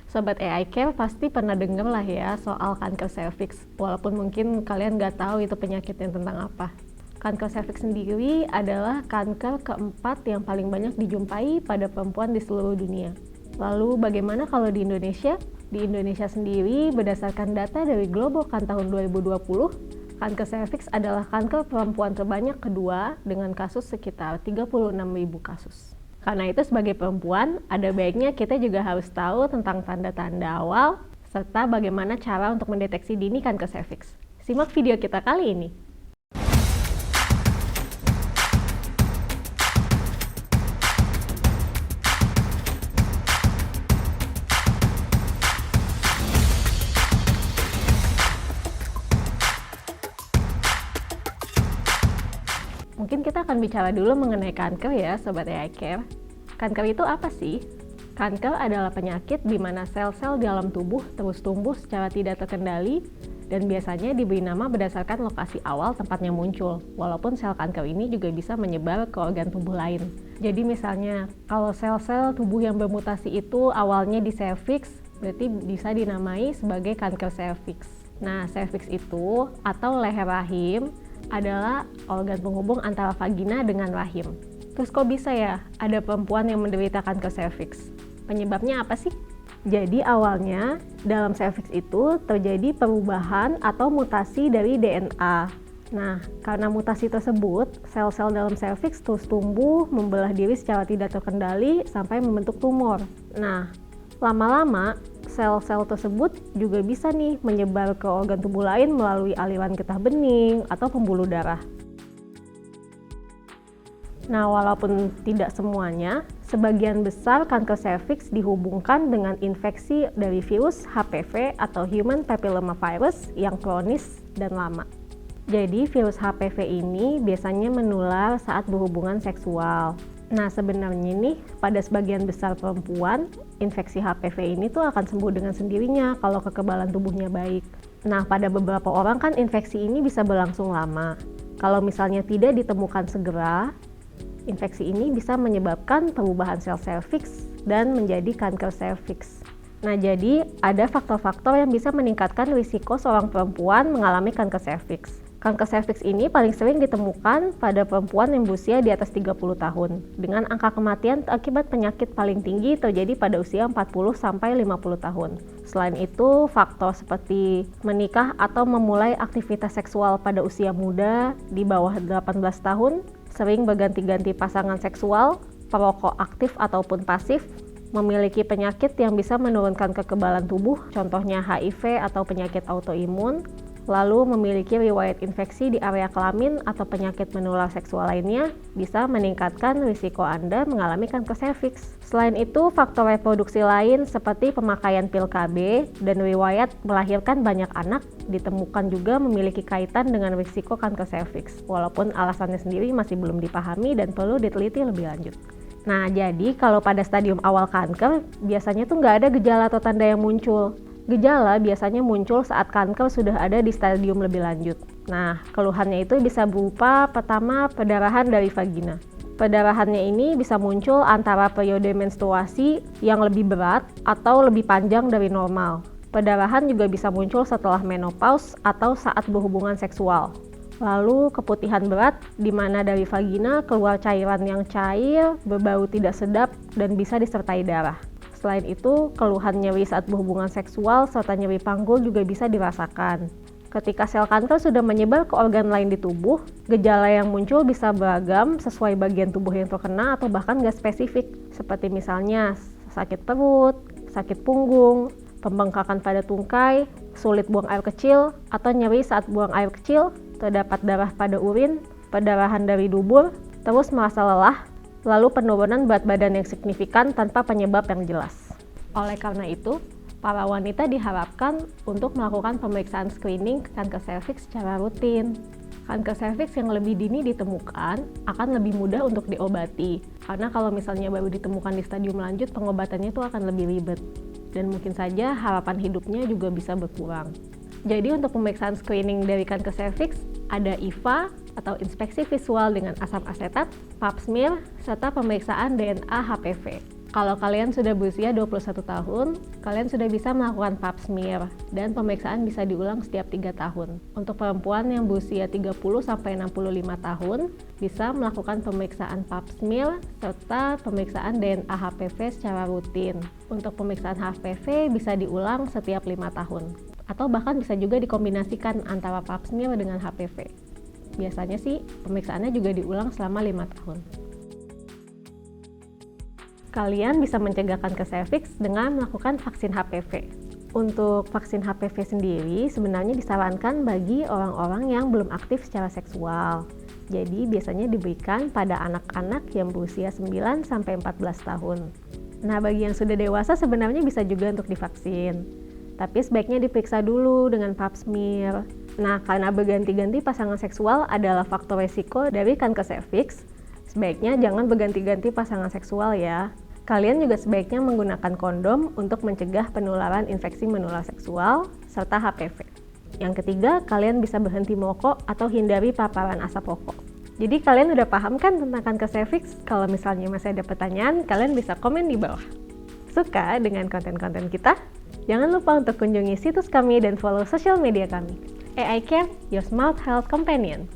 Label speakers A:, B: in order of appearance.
A: Sobat AI Care pasti pernah denger lah ya soal kanker serviks, walaupun mungkin kalian nggak tahu itu penyakitnya tentang apa. Kanker serviks sendiri adalah kanker keempat yang paling banyak dijumpai pada perempuan di seluruh dunia. Lalu bagaimana kalau di Indonesia? Di Indonesia sendiri, berdasarkan data dari Globocan tahun 2020, kanker serviks adalah kanker perempuan terbanyak kedua dengan kasus sekitar 36.000 kasus. Karena itu sebagai perempuan, ada baiknya kita juga harus tahu tentang tanda-tanda awal serta bagaimana cara untuk mendeteksi dini kanker serviks. Simak video kita kali ini. Mungkin kita akan bicara dulu mengenai kanker ya, Sobat AI Care. Kanker itu apa sih? Kanker adalah penyakit di mana sel-sel di dalam tubuh terus tumbuh secara tidak terkendali dan biasanya diberi nama berdasarkan lokasi awal tempatnya muncul, walaupun sel kanker ini juga bisa menyebar ke organ tubuh lain. Jadi misalnya, kalau sel-sel tubuh yang bermutasi itu awalnya di serviks, berarti bisa dinamai sebagai kanker serviks. Nah, serviks itu atau leher rahim adalah organ penghubung antara vagina dengan rahim. Terus kok bisa ya ada perempuan yang menderita kanker serviks? Penyebabnya apa sih? Jadi awalnya dalam serviks itu terjadi perubahan atau mutasi dari DNA. Nah, karena mutasi tersebut, sel-sel dalam serviks terus tumbuh, membelah diri secara tidak terkendali sampai membentuk tumor. Nah, lama-lama sel-sel tersebut juga bisa nih menyebar ke organ tubuh lain melalui aliran getah bening atau pembuluh darah. Nah, walaupun tidak semuanya, sebagian besar kanker serviks dihubungkan dengan infeksi dari virus HPV atau Human Papillomavirus yang kronis dan lama. Jadi, virus HPV ini biasanya menular saat berhubungan seksual. Nah, sebenarnya nih, pada sebagian besar perempuan, infeksi HPV ini tuh akan sembuh dengan sendirinya kalau kekebalan tubuhnya baik. Nah, pada beberapa orang kan infeksi ini bisa berlangsung lama. Kalau misalnya tidak ditemukan segera, infeksi ini bisa menyebabkan perubahan sel serviks dan menjadi kanker serviks. Nah, jadi ada faktor-faktor yang bisa meningkatkan risiko seorang perempuan mengalami kanker serviks. Kanker serviks ini paling sering ditemukan pada perempuan yang berusia di atas 30 tahun, dengan angka kematian akibat penyakit paling tinggi terjadi pada usia 40-50 tahun. Selain itu, faktor seperti menikah atau memulai aktivitas seksual pada usia muda di bawah 18 tahun, sering berganti-ganti pasangan seksual, perokok aktif ataupun pasif, memiliki penyakit yang bisa menurunkan kekebalan tubuh, contohnya HIV atau penyakit autoimun, lalu memiliki riwayat infeksi di area kelamin atau penyakit menular seksual lainnya bisa meningkatkan risiko Anda mengalami kanker serviks. Selain itu, faktor reproduksi lain seperti pemakaian pil KB dan riwayat melahirkan banyak anak ditemukan juga memiliki kaitan dengan risiko kanker serviks, walaupun alasannya sendiri masih belum dipahami dan perlu diteliti lebih lanjut. Nah, jadi kalau pada stadium awal kanker, biasanya tuh nggak ada gejala atau tanda yang muncul. Gejala biasanya muncul saat kanker sudah ada di stadium lebih lanjut. Nah, keluhannya itu bisa berupa pertama perdarahan dari vagina. Perdarahannya ini bisa muncul antara periode menstruasi yang lebih berat atau lebih panjang dari normal. Perdarahan juga bisa muncul setelah menopause atau saat berhubungan seksual. Lalu keputihan berat di mana dari vagina keluar cairan yang cair, berbau tidak sedap, dan bisa disertai darah. Selain itu, keluhan nyeri saat berhubungan seksual serta nyeri panggul juga bisa dirasakan. Ketika sel kanker sudah menyebar ke organ lain di tubuh, gejala yang muncul bisa beragam sesuai bagian tubuh yang terkena atau bahkan nggak spesifik, seperti misalnya sakit perut, sakit punggung, pembengkakan pada tungkai, sulit buang air kecil, atau nyeri saat buang air kecil, terdapat darah pada urin, perdarahan dari dubur, terus merasa lelah, lalu penurunan berat badan yang signifikan tanpa penyebab yang jelas. Oleh karena itu, para wanita diharapkan untuk melakukan pemeriksaan screening kanker serviks secara rutin. Kanker serviks yang lebih dini ditemukan akan lebih mudah untuk diobati, karena kalau misalnya baru ditemukan di stadium lanjut, pengobatannya itu akan lebih ribet, dan mungkin saja harapan hidupnya juga bisa berkurang. Jadi untuk pemeriksaan screening dari kanker serviks, ada IVA atau inspeksi visual dengan asam asetat, pap smear, serta pemeriksaan DNA HPV. Kalau kalian sudah berusia 21 tahun, kalian sudah bisa melakukan pap smear dan pemeriksaan bisa diulang setiap 3 tahun. Untuk perempuan yang berusia 30-65 tahun, bisa melakukan pemeriksaan pap smear serta pemeriksaan DNA HPV secara rutin. Untuk pemeriksaan HPV bisa diulang setiap 5 tahun. Atau bahkan bisa juga dikombinasikan antara pap smear dengan HPV. Biasanya sih pemeriksaannya juga diulang selama 5 tahun. Kalian bisa mencegah kanker serviks dengan melakukan vaksin HPV. Untuk vaksin HPV sendiri sebenarnya disarankan bagi orang-orang yang belum aktif secara seksual. Jadi biasanya diberikan pada anak-anak yang berusia 9-14 tahun. Nah, bagi yang sudah dewasa sebenarnya bisa juga untuk divaksin. Tapi sebaiknya diperiksa dulu dengan pap smear. Nah, karena berganti-ganti pasangan seksual adalah faktor resiko dari kanker serviks, sebaiknya jangan berganti-ganti pasangan seksual ya. Kalian juga sebaiknya menggunakan kondom untuk mencegah penularan infeksi menular seksual serta HPV. Yang ketiga, kalian bisa berhenti merokok atau hindari paparan asap rokok. Jadi kalian udah paham kan tentang kanker serviks? Kalau misalnya masih ada pertanyaan, kalian bisa komen di bawah. Suka dengan konten-konten kita? Jangan lupa untuk kunjungi situs kami dan follow sosial media kami. AI Care, your smart health companion.